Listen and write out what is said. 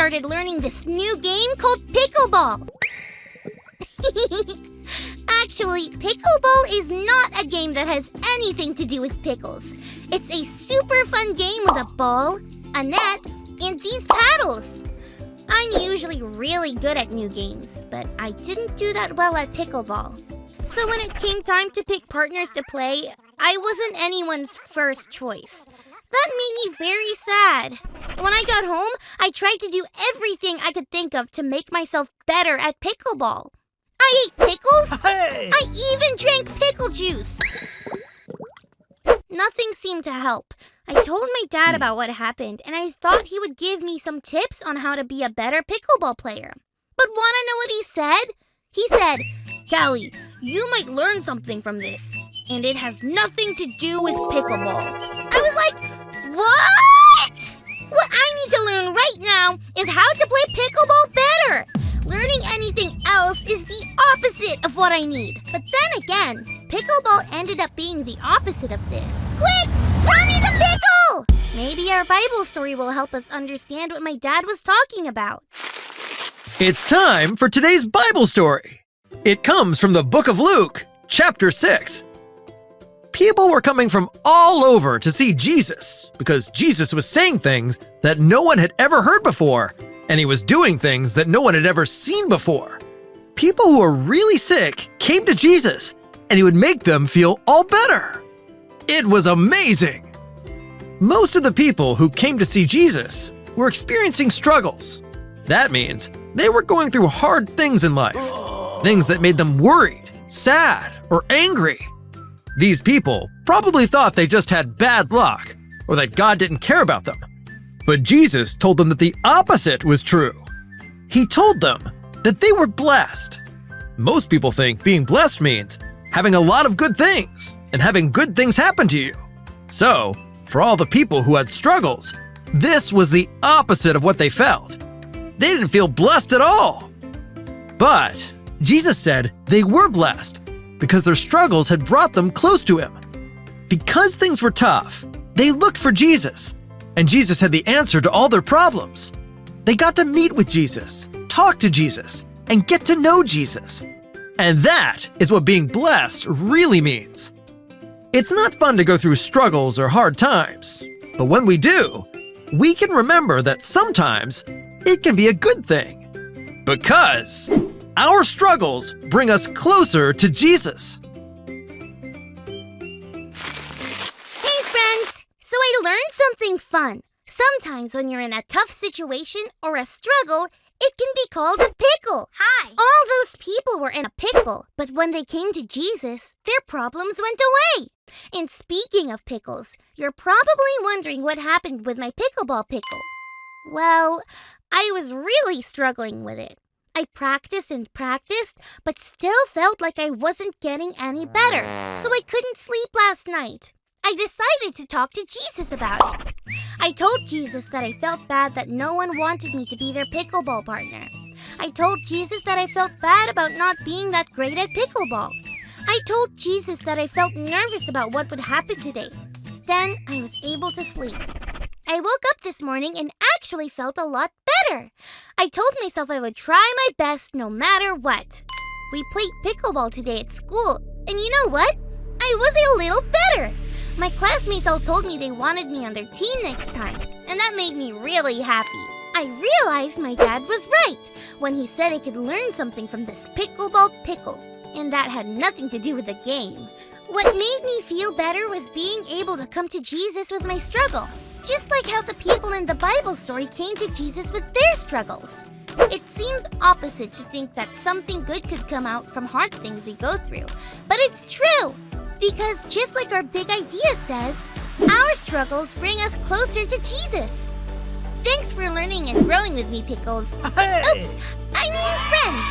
started learning this new game called pickleball. Actually, pickleball is not a game that has anything to do with pickles. It's a super fun game with a ball, a net, and these paddles. I'm usually really good at new games, but I didn't do that well at pickleball. So when it came time to pick partners to play, I wasn't anyone's first choice. That made me very sad. When I got home, I tried to do everything I could think of to make myself better at pickleball. I ate pickles. Hey! I even drank pickle juice. Nothing seemed to help. I told my dad about what happened, and I thought he would give me some tips on how to be a better pickleball player. But wanna know what he said? He said, "Callie, you might learn something from this, and it has nothing to do with pickleball." I was like, what? What I need to learn right now is how to play pickleball better. Learning anything else is the opposite of what I need. But then again, pickleball ended up being the opposite of this. Quick, throw me the pickle! Maybe our Bible story will help us understand what my dad was talking about. It's time for today's Bible story. It comes from the book of Luke, chapter 6. People were coming from all over to see Jesus because Jesus was saying things that no one had ever heard before, and he was doing things that no one had ever seen before. People who were really sick came to Jesus, and he would make them feel all better. It was amazing. Most of the people who came to see Jesus were experiencing struggles. That means they were going through hard things in life, things that made them worried, sad, or angry. These people probably thought they just had bad luck or that God didn't care about them. But Jesus told them that the opposite was true. He told them that they were blessed. Most people think being blessed means having a lot of good things and having good things happen to you. So, for all the people who had struggles, this was the opposite of what they felt. They didn't feel blessed at all. But Jesus said they were blessed because their struggles had brought them close to him. Because things were tough, they looked for Jesus, and Jesus had the answer to all their problems. They got to meet with Jesus, talk to Jesus, and get to know Jesus. And that is what being blessed really means. It's not fun to go through struggles or hard times, but when we do, we can remember that sometimes it can be a good thing. Because our struggles bring us closer to Jesus. Hey friends! So I learned something fun. Sometimes when you're in a tough situation or a struggle, it can be called a pickle. Hi. All those people were in a pickle, but when they came to Jesus, their problems went away. And speaking of pickles, you're probably wondering what happened with my pickleball pickle. Well, I was really struggling with it. I practiced and practiced, but still felt like I wasn't getting any better, so I couldn't sleep last night. I decided to talk to Jesus about it. I told Jesus that I felt bad that no one wanted me to be their pickleball partner. I told Jesus that I felt bad about not being that great at pickleball. I told Jesus that I felt nervous about what would happen today. Then I was able to sleep. I woke up this morning and actually felt a lot better. I told myself I would try my best no matter what. We played pickleball today at school, and you know what? I was a little better. My classmates all told me they wanted me on their team next time, and that made me really happy. I realized my dad was right when he said I could learn something from this pickleball pickle, and that had nothing to do with the game. What made me feel better was being able to come to Jesus with my struggle, just like how the people in the Bible story came to Jesus with their struggles. It seems opposite to think that something good could come out from hard things we go through, but it's true! Because just like our big idea says, our struggles bring us closer to Jesus. Thanks for learning and growing with me, Pickles. Hey! Oops, I mean friends!